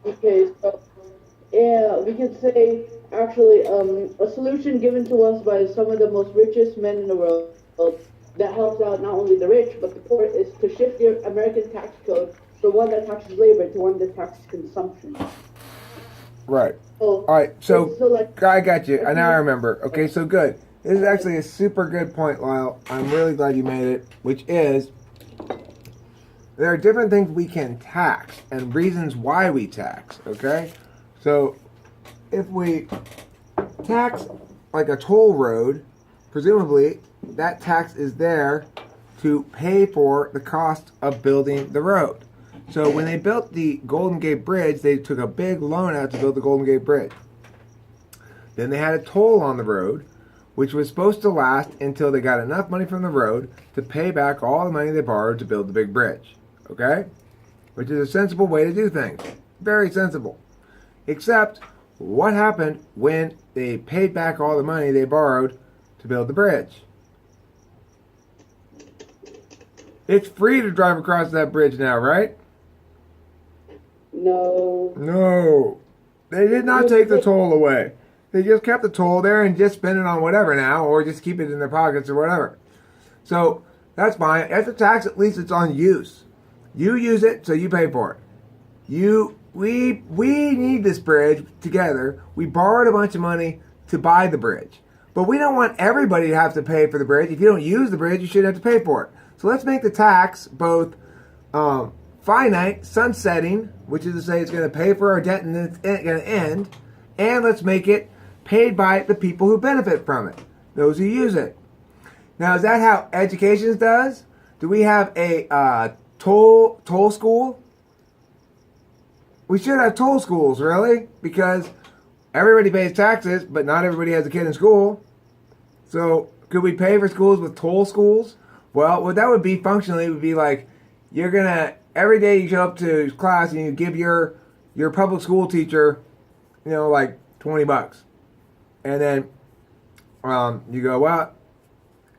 Okay, so yeah, we can say actually a solution given to us by some of the most richest men in the world that helps out not only the rich but the poor is to shift the American tax code from one that taxes labor to one that taxes consumption. Right. So All right. So so like I got you. if Now I you remember. Okay. So good. This is actually a super good point, Lyle. I'm really glad you made it. Which is there are different things we can tax and reasons why we tax. Okay. So if we tax like a toll road, presumably that tax is there to pay for the cost of building the road. So when they built the Golden Gate Bridge, they took a big loan out to build the Golden Gate Bridge. Then they had a toll on the road, which was supposed to last until they got enough money from the road to pay back all the money they borrowed to build the big bridge. Okay? Which is a sensible way to do things. Very sensible. Except, what happened when they paid back all the money they borrowed to build the bridge? It's free to drive across that bridge now, right? no No. They did not take the toll away. They just kept the toll there and just spend it on whatever now, or just keep it in their pockets or whatever. So that's fine. As a tax, at least it's on use. You use it, so you pay for it. We need this bridge together. We borrowed a bunch of money to buy the bridge. But we don't want everybody to have to pay for the bridge. If you don't use the bridge, you shouldn't have to pay for it. So let's make the tax both finite, sunsetting, which is to say it's going to pay for our debt and then it's going to end, and let's make it paid by the people who benefit from it, those who use it. Now, is that how education does? Do we have a toll school? We should have toll schools, really, because everybody pays taxes, but not everybody has a kid in school. So, could we pay for schools with toll schools? Well, what that would be functionally would be like you're gonna every day you show up to class and you give your public school teacher, like $20, and then you go, well,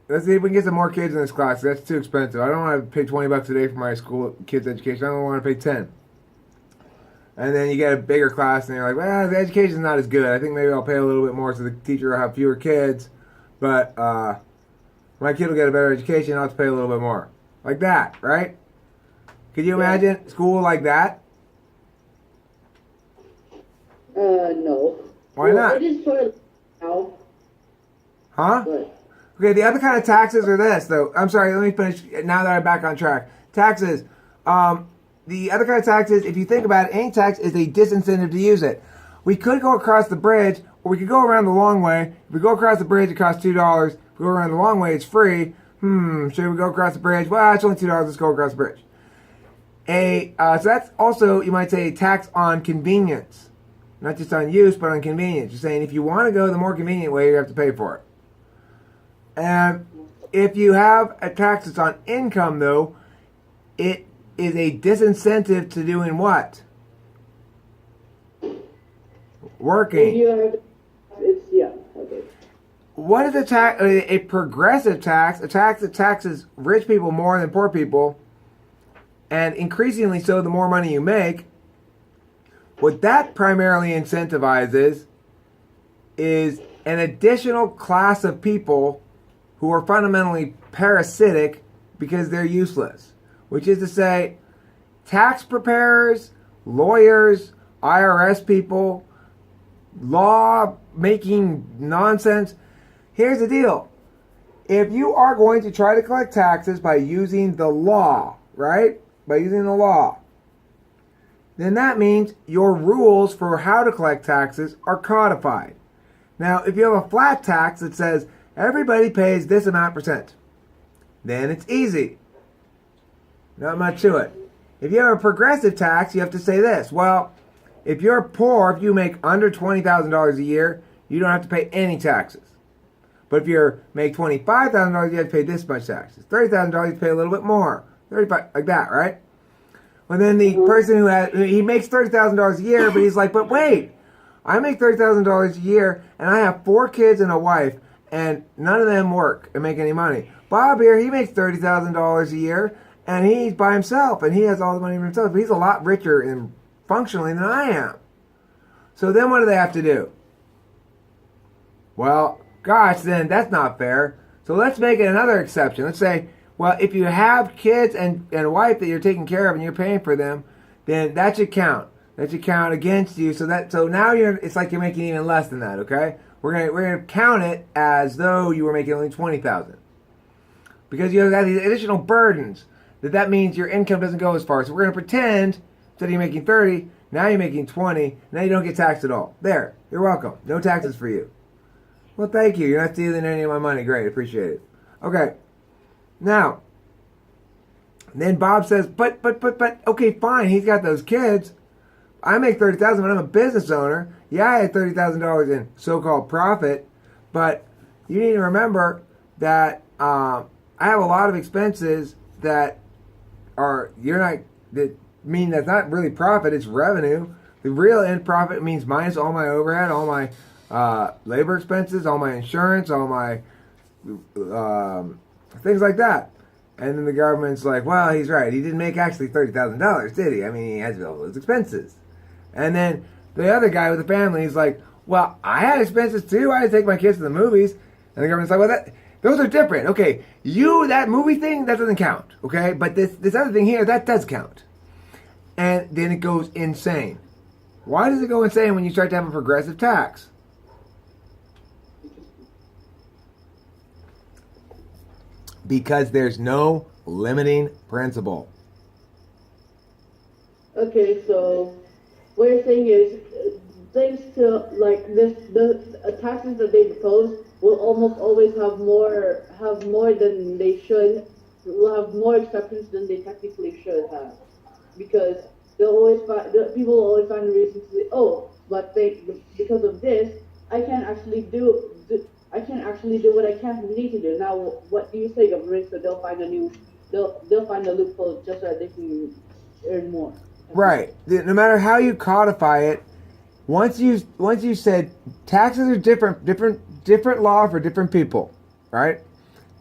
let's see if we can get some more kids in this class. That's too expensive. I don't want to pay $20 a day for my school kids' education. I don't want to pay 10. And then you get a bigger class, and you're like, well, the education's not as good. I think maybe I'll pay a little bit more so the teacher will have fewer kids. But my kid will get a better education, I'll have to pay a little bit more. Like that, right? Could you imagine school like that? no. Why not? It is sort of now, Huh? but Okay, the other kind of taxes are this, though. I'm sorry, let me finish now that I'm back on track. Taxes. The other kind of taxes, if you think about it, any tax is a disincentive to use it. We could go across the bridge, or we could go around the long way. If we go across the bridge, it costs $2. If we go around the long way, it's free. Should we go across the bridge? Well, it's only $2. Let's go across the bridge. So that's also, you might say, a tax on convenience. Not just on use, but on convenience. You're saying if you want to go the more convenient way, you have to pay for it. And if you have a tax that's on income, though, it is a disincentive to doing what? Working. you have it's yeah okay. What is a tax? A progressive tax, a tax that taxes rich people more than poor people, and increasingly so the more money you make. What that primarily incentivizes is an additional class of people who are fundamentally parasitic because they're useless. Which is to say, tax preparers, lawyers, IRS people, law making nonsense. Here's the deal. If you are going to try to collect taxes by using the law, right? By using the law, then that means your rules for how to collect taxes are codified. Now, if you have a flat tax that says everybody pays this amount percent, then it's easy. Not much to it. If you have a progressive tax, you have to say this. Well, if you're poor, if you make under $20,000 a year, you don't have to pay any taxes. But if you make $25,000, you have to pay this much taxes. $30,000, you have to pay a little bit more. 35, like that, right? And then the person he makes $30,000 a year, but he's like, but wait, I make $30,000 a year, and I have 4 kids and a wife, and none of them work and make any money. Bob here, he makes $30,000 a year, and he's by himself, and he has all the money for himself. But he's a lot richer in functionally than I am. So then what do they have to do? Well, gosh, then that's not fair. So let's make it another exception. Let's say, well, if you have kids and a wife that you're taking care of and you're paying for them, then that should count. That should count against you. So now it's like you're making even less than that. Okay, we're gonna count it as though you were making only 20,000 because you have these additional burdens. That means your income doesn't go as far. So we're gonna pretend instead of you making 30, now you're making 20. Now you don't get taxed at all. There, you're welcome. No taxes for you. Well, thank you. You're not stealing any of my money. Great, appreciate it. Okay, now. Then Bob says, but, okay, fine. He's got those kids. I make $30,000, but I'm a business owner. Yeah, I had $30,000 in so-called profit, but you need to remember that I have a lot of expenses that mean that's not really profit. It's revenue. The real end profit means minus all my overhead, all my labor expenses, all my insurance, all my things like that. And then the government's like, well, he's right. He didn't make actually $30,000, did he? I mean, he has all those expenses. And then the other guy with the family is like, well, I had expenses too. I had to take my kids to the movies. And the government's like, well, those are different. Okay, that movie thing, that doesn't count. Okay, but this other thing here, that does count. And then it goes insane. Why does it go insane when you start to have a progressive tax? Because there's no limiting principle. Okay, so what you're saying is, thanks to like this, the taxes that they propose will almost always have more than they should. Will have more exceptions than they technically should have, because people will always find a reason to say, oh, but because of this, I can't actually do what I need to do. Now, what do you say, government? So they'll find a loophole just so that they can earn more. Right. No matter how you codify it, once you said taxes are different law for different people, right?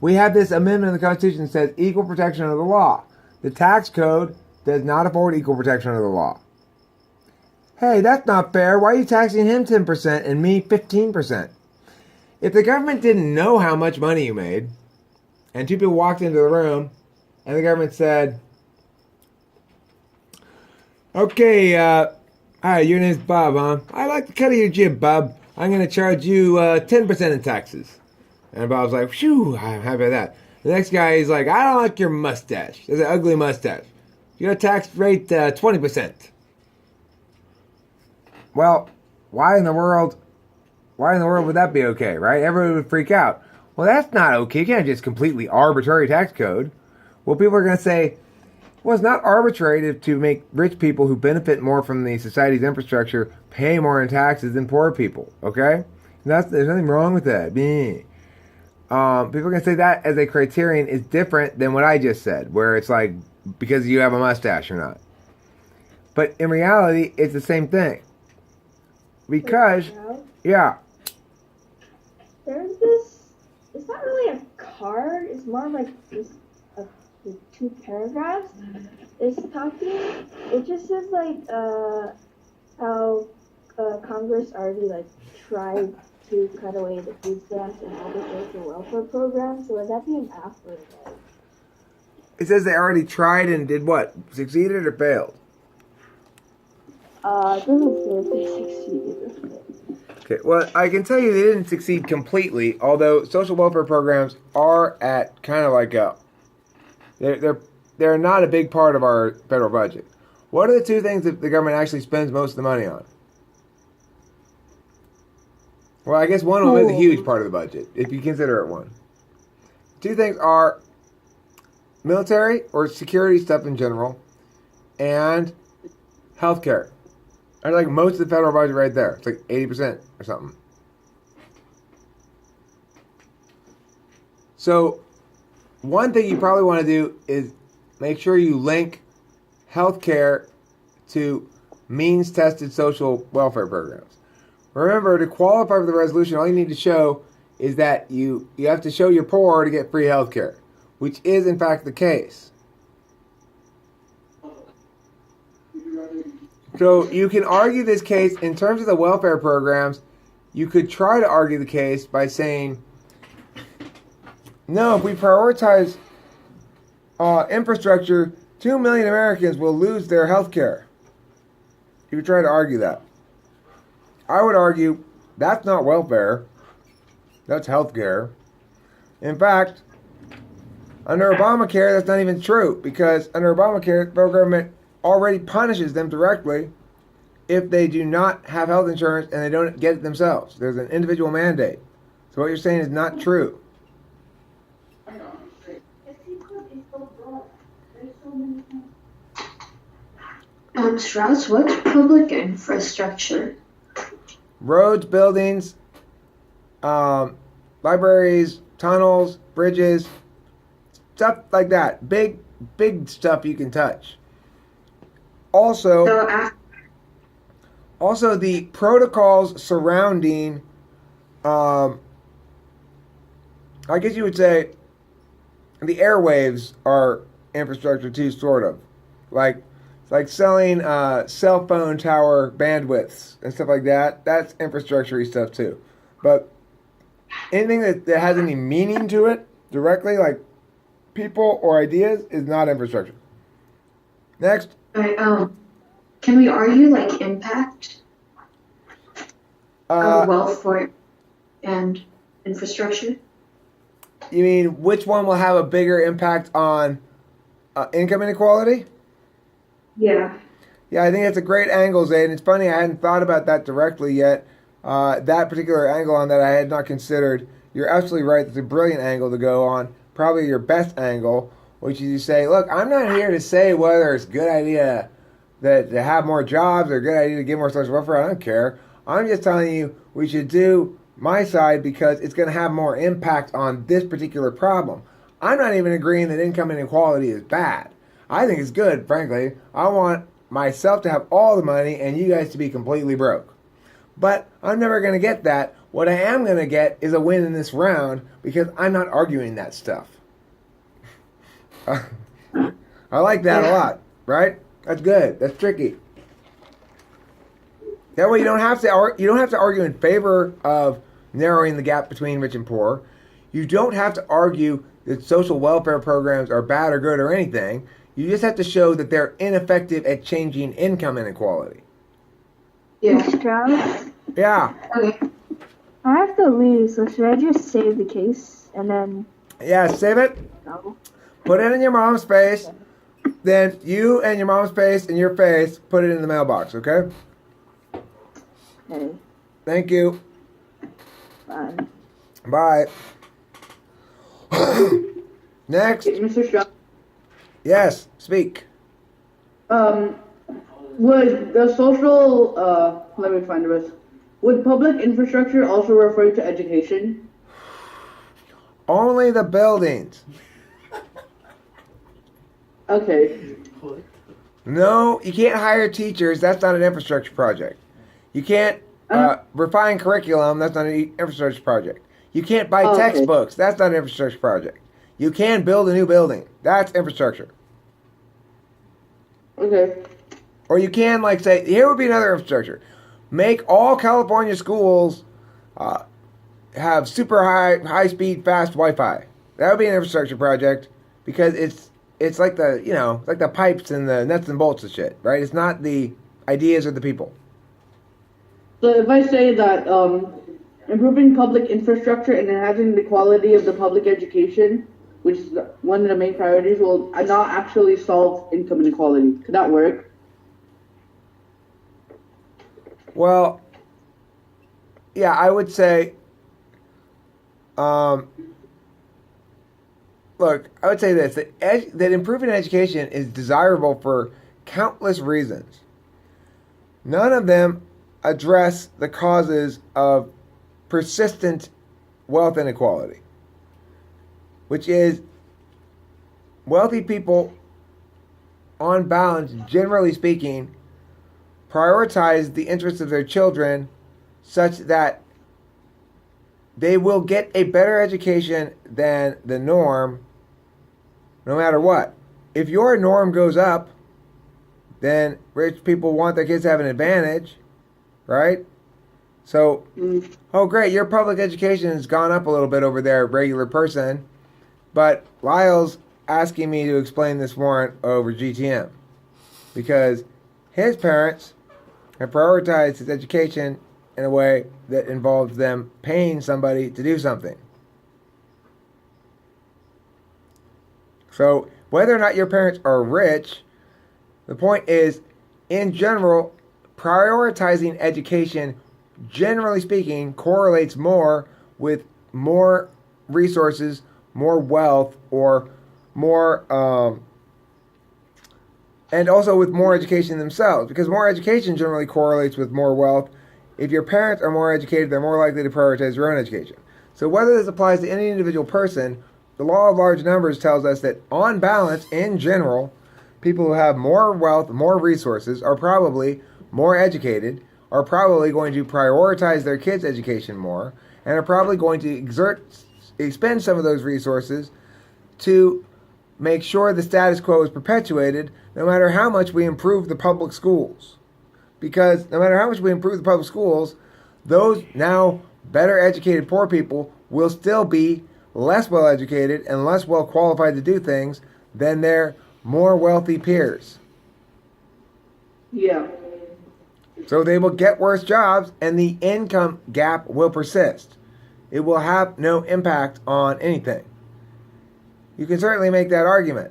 We have this amendment in the Constitution that says equal protection under the law. The tax code does not afford equal protection under the law. Hey, that's not fair. Why are you taxing him 10% and me 15%? If the government didn't know how much money you made, and two people walked into the room, and the government said, okay, hi, your name's Bob, huh? I like the cut of your jib, Bob. I'm going to charge you 10% in taxes. And Bob's like, phew, I'm happy with that. The next guy is like, I don't like your mustache. There's an ugly mustache. Your tax rate 20%. Well, why in the world would that be okay, right? Everyone would freak out. Well, that's not okay. You can't just completely arbitrary tax code. Well, people are going to say, well, it's not arbitrary to make rich people who benefit more from the society's infrastructure pay more in taxes than poor people, okay? There's nothing wrong with that. People are going to say that as a criterion is different than what I just said, where it's like, because you have a mustache or not. But in reality, it's the same thing. Because, yeah. There's this, it's not really a card, it's more like this, the 2 paragraphs. It's talking, it just says like, how Congress already like tried to cut away the food stamps and all the social welfare programs. So would that be an after like? It says they already tried and did what? Succeeded or failed? It doesn't say if they succeeded or failed. Okay, well, I can tell you they didn't succeed completely, although social welfare programs are at kind of like they're not a big part of our federal budget. What are the 2 things that the government actually spends most of the money on? Well, I guess one of them is a huge part of the budget, if you consider it one. 2 things are military or security stuff in general, and healthcare. That's like most of the federal budget right there. It's like 80% or something. So, one thing you probably want to do is make sure you link healthcare to means-tested social welfare programs. Remember, to qualify for the resolution, all you need to show is that you have to show you're poor to get free healthcare, which is in fact the case. So you can argue this case in terms of the welfare programs. You could try to argue the case by saying, no, if we prioritize infrastructure, 2 million Americans will lose their health care. You could try to argue that. I would argue that's not welfare. That's health care. In fact, under Obamacare, that's not even true, because under Obamacare, the government already punishes them directly if they do not have health insurance and they don't get it themselves. There's an individual mandate. So what you're saying is not true. Strauss, what's public infrastructure? Roads, buildings, libraries, tunnels, bridges, stuff like that. Big stuff you can touch. Also, the protocols surrounding, I guess you would say, the airwaves are infrastructure too, sort of. Like selling cell phone tower bandwidths and stuff like that. That's infrastructure-y stuff too. But anything that has any meaning to it directly, like people or ideas, is not infrastructure. Next. Right, can we argue like impact of wealth for and infrastructure? You mean which one will have a bigger impact on income inequality? Yeah. Yeah, I think that's a great angle, Zayd. It's funny, I hadn't thought about that directly yet. That particular angle on that I had not considered. You're absolutely right. It's a brilliant angle to go on. Probably your best angle, which is you say, look, I'm not here to say whether it's a good idea to have more jobs or a good idea to give more social welfare. I don't care. I'm just telling you we should do my side because it's going to have more impact on this particular problem. I'm not even agreeing that income inequality is bad. I think it's good, frankly. I want myself to have all the money and you guys to be completely broke. But I'm never going to get that. What I am going to get is a win in this round because I'm not arguing that stuff. I like that a lot, right? That's good. That's tricky. That way you don't have to argue in favor of narrowing the gap between rich and poor. You don't have to argue that social welfare programs are bad or good or anything. You just have to show that they're ineffective at changing income inequality. Yeah. Strauss, Yeah. Okay. I have to leave, so should I just save the case and then Yeah, save it. go? Put it in your mom's face. Then you and your mom's face and your face, put it in the mailbox, okay? Okay, Thank you. bye. Bye. Next. Mr. Strauss, Yes, speak. would the social, let me find this. Would public infrastructure also refer to education? Only the buildings. Okay. No, you can't hire teachers. That's not an infrastructure project. You can't refine curriculum. That's not an infrastructure project. You can't buy okay. textbooks. That's not an infrastructure project. You can build a new building. That's infrastructure. Okay. Or you can, like, say, here would be another infrastructure. Make all California schools have super high speed, fast Wi-Fi. That would be an infrastructure project because it's like the pipes and the nuts and bolts of shit, right? It's not the ideas or the people. So if I say that improving public infrastructure and enhancing the quality of the public education, which is one of the main priorities, will not actually solve income inequality. Could that work? Well, yeah, I would say, look, I would say this, that improving education is desirable for countless reasons. None of them address the causes of persistent wealth inequality, which is wealthy people, on balance, generally speaking, prioritize the interests of their children such that they will get a better education than the norm no matter what. If your norm goes up, then rich people want their kids to have an advantage, right? So, oh great, your public education has gone up a little bit over there, regular person, but Lyle's asking me to explain this warrant over GTM because his parents have prioritized his education in a way that involves them paying somebody to do something. So, whether or not your parents are rich, the point is, in general, prioritizing education, generally speaking, correlates more with more resources, more wealth, or more, and also with more education themselves. Because more education generally correlates with more wealth. If your parents are more educated, they're more likely to prioritize their own education. So whether this applies to any individual person, the law of large numbers tells us that on balance, in general, people who have more wealth, more resources, are probably more educated, are probably going to prioritize their kids' education more, and are probably going to expend some of those resources to make sure the status quo is perpetuated no matter how much we improve the public schools. Because no matter how much we improve the public schools, those now better educated poor people will still be less well educated and less well qualified to do things than their more wealthy peers. Yeah. So they will get worse jobs and the income gap will persist. It will have no impact on anything. You can certainly make that argument.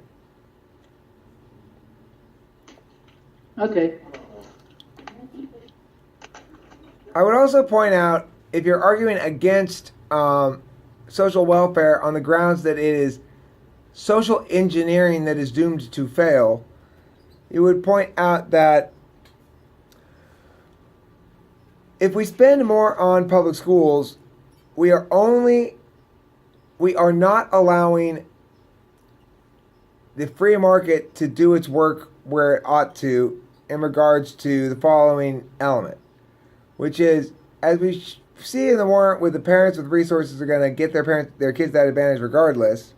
Okay. I would also point out, if you're arguing against social welfare on the grounds that it is social engineering that is doomed to fail, you would point out that if we spend more on public schools, we are not allowing the free market to do its work where it ought to in regards to the following element, which is, as we see in the warrant, with the parents with resources are going to get their kids that advantage regardless.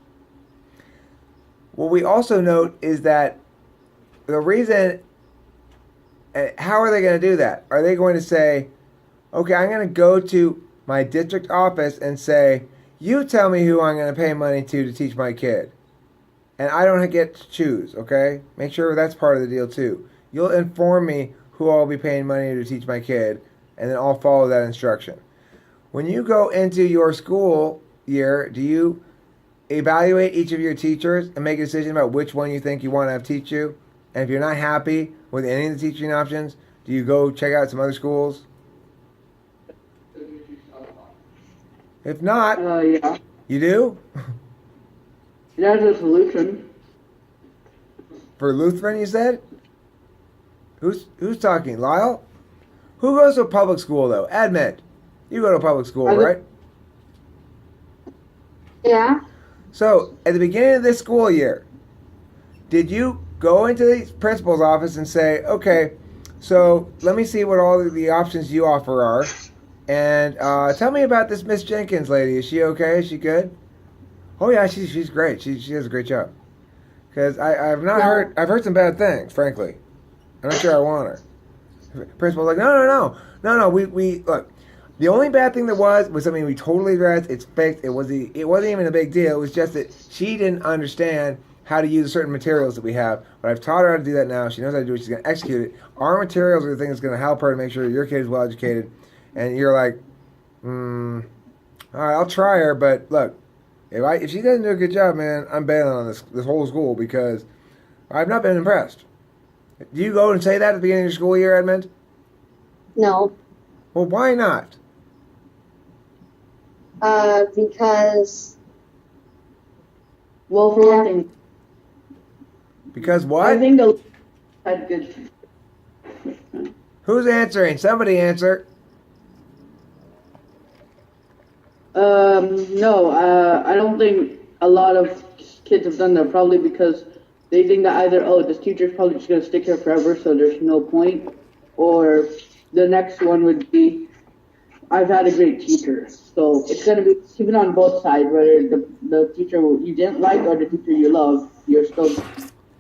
What we also note is that the reason, how are they going to do that? Are they going to say, okay, I'm going to go to my district office and say, you tell me who I'm going to pay money to teach my kid. And I don't get to choose, okay? Make sure that's part of the deal too. You'll inform me who I'll be paying money to teach my kid, and then I'll follow that instruction. When you go into your school year, do you evaluate each of your teachers and make a decision about which one you think you want to have teach you? And if you're not happy with any of the teaching options, do you go check out some other schools? If not, Yeah. you do? That's a solution. For Lutheran, you said? Who's talking? Lyle? Who goes to a public school, though? Edmund, you go to a public school, right? Yeah. So, at the beginning of this school year, did you go into the principal's office and say, okay, so let me see what all the options you offer are, and tell me about this Miss Jenkins lady. Is she okay? Is she good? Oh yeah, she's great. She does a great job. Because I've heard some bad things, frankly. I'm not sure I want her. Principal's like, no. We look. The only bad thing there was something we totally addressed. It's fixed. It wasn't even a big deal. It was just that she didn't understand how to use certain materials that we have. But I've taught her how to do that now. She knows how to do it. She's going to execute it. Our materials are the thing that's going to help her to make sure your kid is well educated. And you're like, all right, I'll try her. But look, if she doesn't do a good job, man, I'm bailing on this whole school because I've not been impressed. Do you go and say that at the beginning of your school year, Edmund? No. Well, why not? Because. Well, for one thing. Because what? I think the had good. Who's answering? Somebody answer. No, I don't think a lot of kids have done that, probably because they think that either, this teacher's probably just going to stick here forever, so there's no point, or the next one would be, I've had a great teacher. So it's going to be even on both sides, whether the teacher you didn't like or the teacher you love, you're still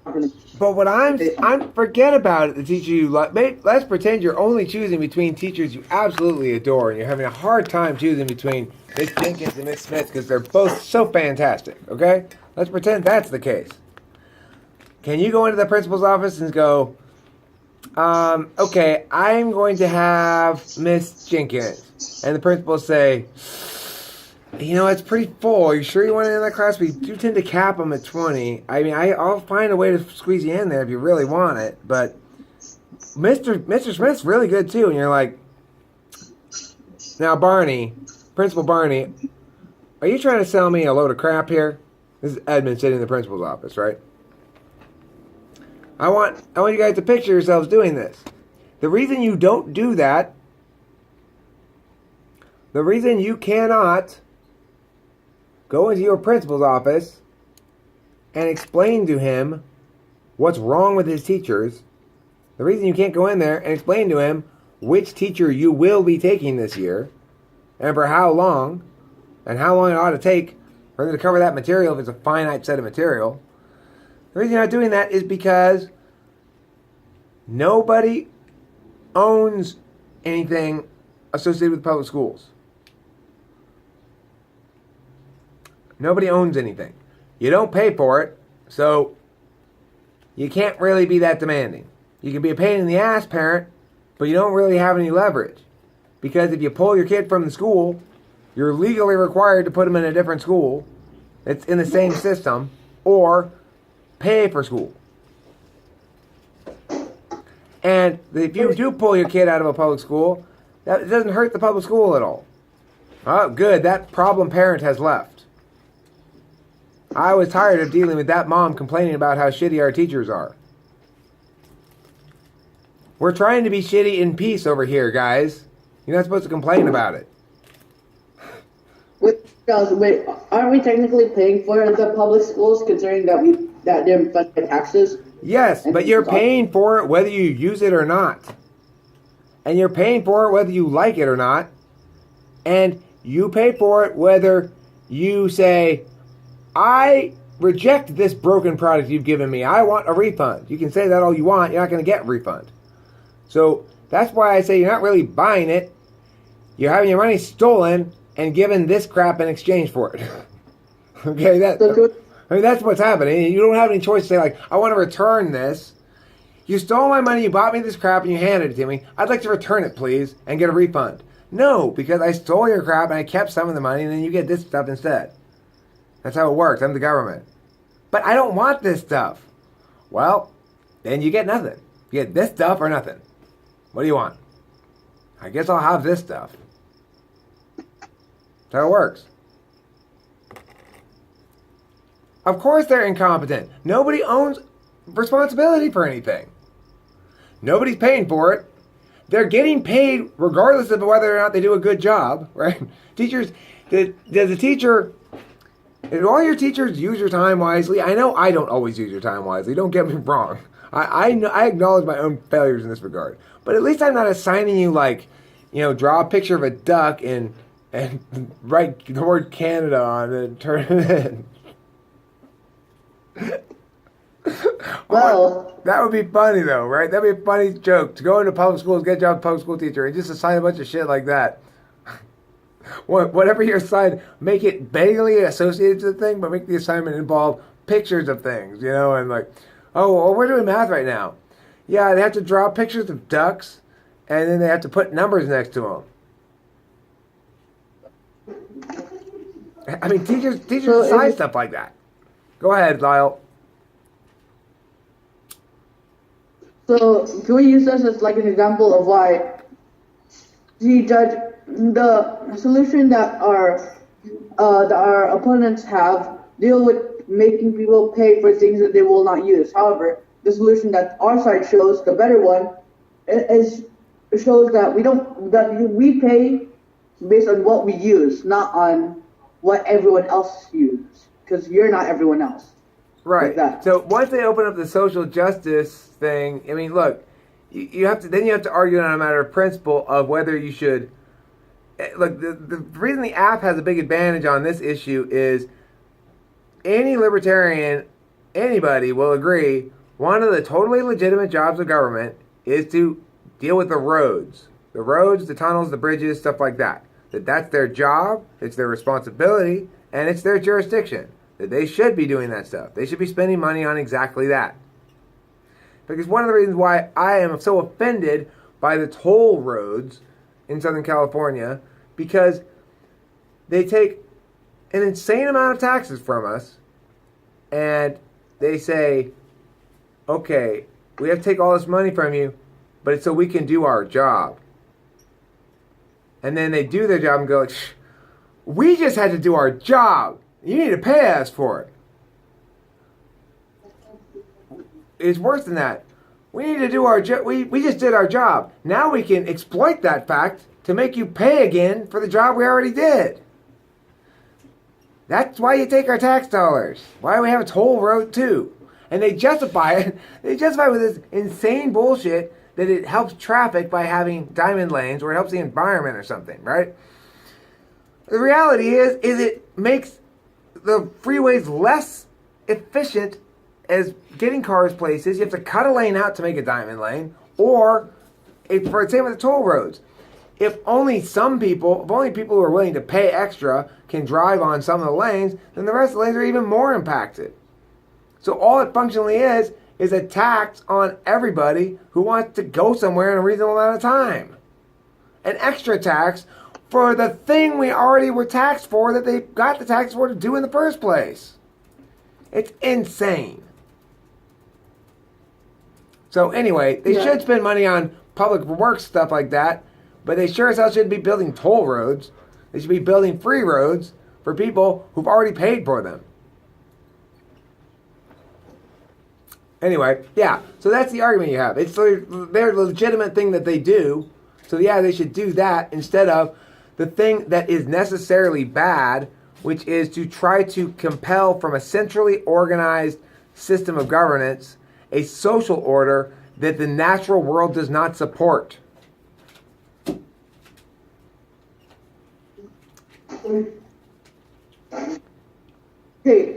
But what I'm forget about it. The teacher you like. Let's pretend you're only choosing between teachers you absolutely adore, and you're having a hard time choosing between Miss Jenkins and Miss Smith because they're both so fantastic. Okay, let's pretend that's the case. Can you go into the principal's office and go, okay, I'm going to have Miss Jenkins, and the principal say, it's pretty full. Are you sure you want to in that class? We do tend to cap them at 20. I mean, I'll find a way to squeeze you in there if you really want it. But Mr. Smith's really good too. And you're like, now Principal Barney, are you trying to sell me a load of crap here? This is Edmund sitting in the principal's office, right? I want you guys to picture yourselves doing this. The reason you don't do that, the reason you cannot go into your principal's office and explain to him what's wrong with his teachers. The reason you can't go in there and explain to him which teacher you will be taking this year and for how long and how long it ought to take for them to cover that material if it's a finite set of material. The reason you're not doing that is because nobody owns anything associated with public schools. Nobody owns anything. You don't pay for it, so you can't really be that demanding. You can be a pain in the ass parent, but you don't really have any leverage. Because if you pull your kid from the school, you're legally required to put them in a different school that's in the same system, or pay for school. And if you do pull your kid out of a public school, that doesn't hurt the public school at all. Oh, good, that problem parent has left. I was tired of dealing with that mom complaining about how shitty our teachers are. We're trying to be shitty in peace over here, guys. You're not supposed to complain about it. Wait, aren't we technically paying for the public schools considering that they're funded by taxes? Yes, but you're paying for it whether you use it or not. And you're paying for it whether you like it or not. And you pay for it whether you say, I reject this broken product you've given me. I want a refund. You can say that all you want. You're not going to get a refund. So that's why I say you're not really buying it. You're having your money stolen and given this crap in exchange for it. Okay, that's what's happening. You don't have any choice to say, like, I want to return this. You stole my money, you bought me this crap, and you handed it to me. I'd like to return it, please, and get a refund. No, because I stole your crap and I kept some of the money, and then you get this stuff instead. That's how it works. I'm the government. But I don't want this stuff. Well, then you get nothing. You get this stuff or nothing. What do you want? I guess I'll have this stuff. That's how it works. Of course they're incompetent. Nobody owns responsibility for anything. Nobody's paying for it. They're getting paid regardless of whether or not they do a good job, right? Teachers, does a teacher... Do all your teachers use your time wisely? I know I don't always use your time wisely. Don't get me wrong. I acknowledge my own failures in this regard. But at least I'm not assigning you, like, draw a picture of a duck and write the word Canada on it and turn it in. Well, that would be funny though, right? That'd be a funny joke. To go into public schools, get a job as a public school teacher, and just assign a bunch of shit like that. Whatever your assigned, make it vaguely associated to the thing, but make the assignment involve pictures of things, and like, oh, we're doing math right now. Yeah, they have to draw pictures of ducks, and then they have to put numbers next to them. I mean, teachers decide stuff like that. Go ahead, Lyle. So, can we use this as like an example of why the solution that our opponents have deal with making people pay for things that they will not use. However, the solution that our side shows, the better one, shows that we pay based on what we use, not on what everyone else uses, because you're not everyone else. Right. Like So once they open up the social justice thing, I mean, look, you have to argue on a matter of principle of whether you should. Look, the reason the app has a big advantage on this issue is any libertarian, anybody will agree one of the totally legitimate jobs of government is to deal with the roads. The roads, the tunnels, the bridges, stuff like that. That's their job, it's their responsibility, and it's their jurisdiction. That they should be doing that stuff. They should be spending money on exactly that. Because one of the reasons why I am so offended by the toll roads in Southern California, because they take an insane amount of taxes from us, and they say, okay, we have to take all this money from you, but it's so we can do our job. And then they do their job and go, we just had to do our job. You need to pay us for it. It's worse than that. We need to do our job. We just did our job. Now we can exploit that fact to make you pay again for the job we already did. That's why you take our tax dollars. Why we have a toll road too. And they justify it. They justify it with this insane bullshit that it helps traffic by having diamond lanes, or it helps the environment or something, right? The reality is it makes the freeways less efficient as getting cars places. You have to cut a lane out to make a diamond lane, or for same with the toll roads. If only people who are willing to pay extra can drive on some of the lanes, then the rest of the lanes are even more impacted. So all it functionally is a tax on everybody who wants to go somewhere in a reasonable amount of time. An extra tax for the thing we already were taxed for, that they got the tax for to do in the first place. It's insane. So anyway, they should spend money on public works, stuff like that, but they sure as hell shouldn't be building toll roads. They should be building free roads for people who've already paid for them. Anyway, yeah, so that's the argument you have. It's their legitimate thing that they do. So yeah, they should do that instead of the thing that is necessarily bad, which is to try to compel from a centrally organized system of governance a social order that the natural world does not support. Okay,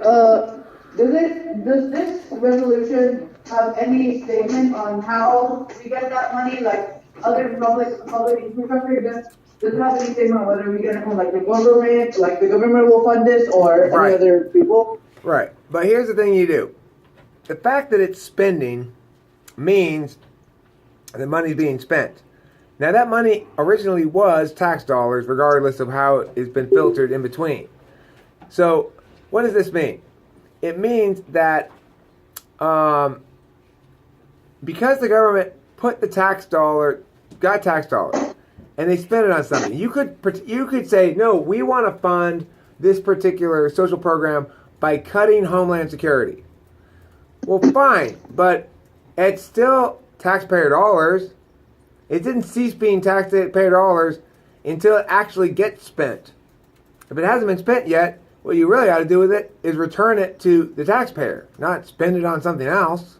does this resolution have any statement on how we get that money, like other public infrastructure? Does it have any statement on whether we get it from like the government will fund this, or any other people? Right, but here's the thing you do. The fact that it's spending means the money's being spent. Now that money originally was tax dollars, regardless of how it's been filtered in between. So what does this mean? It means that because the government got tax dollars, and they spent it on something, you could say, no, we want to fund this particular social program by cutting Homeland Security. Well, fine, but it's still taxpayer dollars. It didn't cease being taxpayer dollars until it actually gets spent. If it hasn't been spent yet, what you really ought to do with it is return it to the taxpayer, not spend it on something else.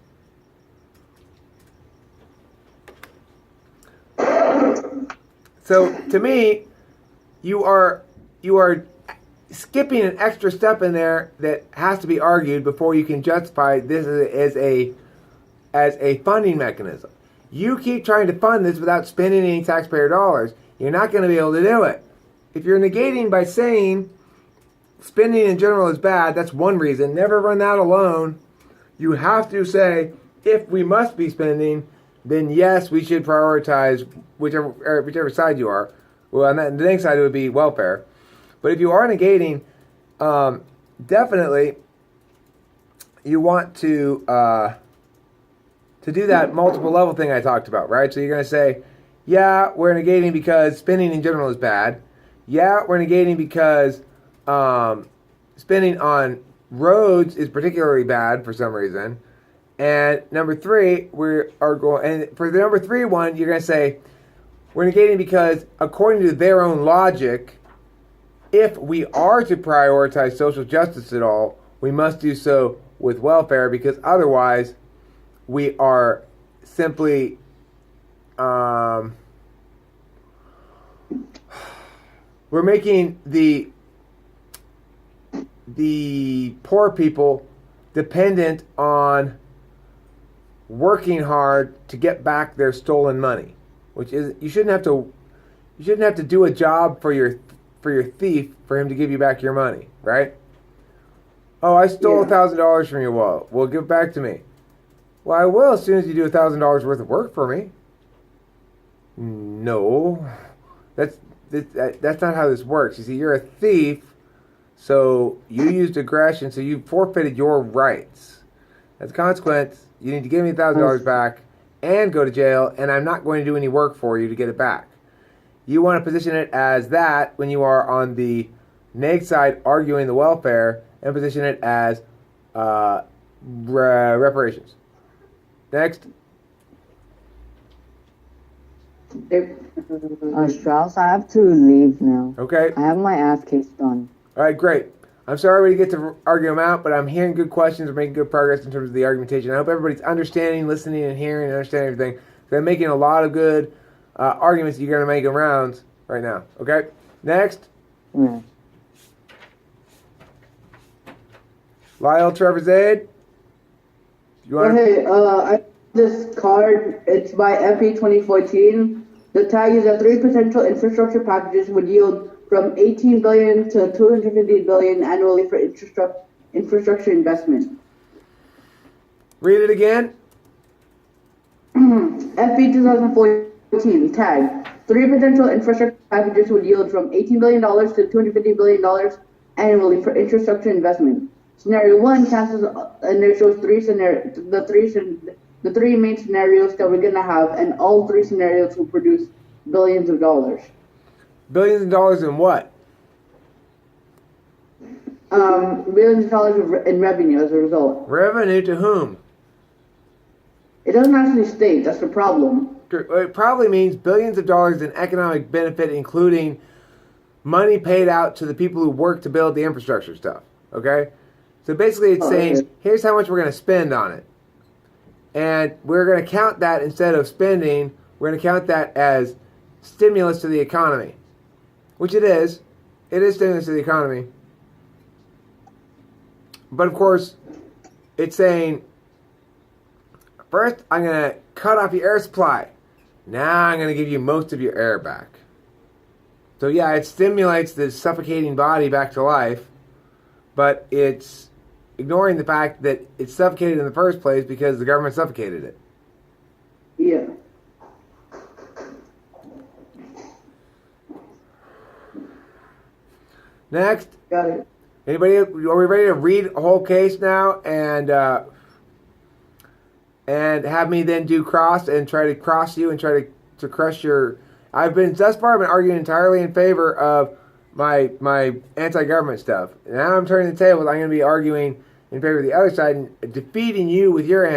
So, to me, you are skipping an extra step in there that has to be argued before you can justify this as a funding mechanism. You keep trying to fund this without spending any taxpayer dollars. You're not going to be able to do it. If you're negating by saying spending in general is bad, that's one reason. Never run that alone. You have to say, if we must be spending, then yes, we should prioritize whichever side you are. Well, on the next side it would be welfare. But if you are negating, definitely you want to do that multiple level thing I talked about, right? So you're going to say, yeah, we're negating because spending in general is bad. Yeah, we're negating because spending on roads is particularly bad for some reason. And number three, and for the number three one, you're going to say, we're negating because according to their own logic, if we are to prioritize social justice at all, we must do so with welfare, because otherwise we are simply we're making the poor people dependent on working hard to get back their stolen money, which is you shouldn't have to do a job for your thief for him to give you back your money, right? Oh, I stole $1,000 from you. Well, give it back to me. Well, I will as soon as you do $1,000 worth of work for me. No, that's not how this works. You see, you're a thief, so you used aggression, so you forfeited your rights. As a consequence, you need to give me $1,000 back and go to jail, and I'm not going to do any work for you to get it back. You want to position it as that when you are on the neg side arguing the welfare, and position it as reparations. Next. Strauss, I have to leave now. Okay. I have my ass case done. All right, great. I'm sorry we didn't get to argue them out, but I'm hearing good questions. We're making good progress in terms of the argumentation. I hope everybody's understanding, listening, and hearing and understanding everything. So I'm making a lot of good arguments you're going to make in rounds right now. Okay? Next. Yeah. Lyle Trevor Zaid. You want Okay, I have this card. It's by FE 2014. The tag is that 3 potential infrastructure packages would yield from 18 billion to 250 billion annually for infrastructure investment. read it again? FE 2014 tag. 3 potential infrastructure packages would yield from $18 billion to $250 billion annually for infrastructure investment. Scenario 1 cancels and it shows the three main scenarios that we're gonna have, and all 3 scenarios will produce billions of dollars. Billions of dollars in what? Billions of dollars in revenue as a result. Revenue to whom? It doesn't actually state. That's the problem. It probably means billions of dollars in economic benefit, including money paid out to the people who work to build the infrastructure stuff. Okay? So basically it's saying, here's how much we're going to spend on it. And we're going to count that instead of spending, we're going to count that as stimulus to the economy. Which it is. It is stimulus to the economy. But of course, it's saying, first I'm going to cut off your air supply. Now I'm going to give you most of your air back. So yeah, it stimulates the suffocating body back to life, but it's ignoring the fact that it's suffocated in the first place because the government suffocated it. Yeah. Next. Got it. Anybody? Are we ready to read a whole case now and have me then do cross and try to cross you and try to crush your... Thus far I've been arguing entirely in favor of my anti-government stuff. Now I'm turning the tables. I'm going to be arguing in favor of the other side and defeating you with your anti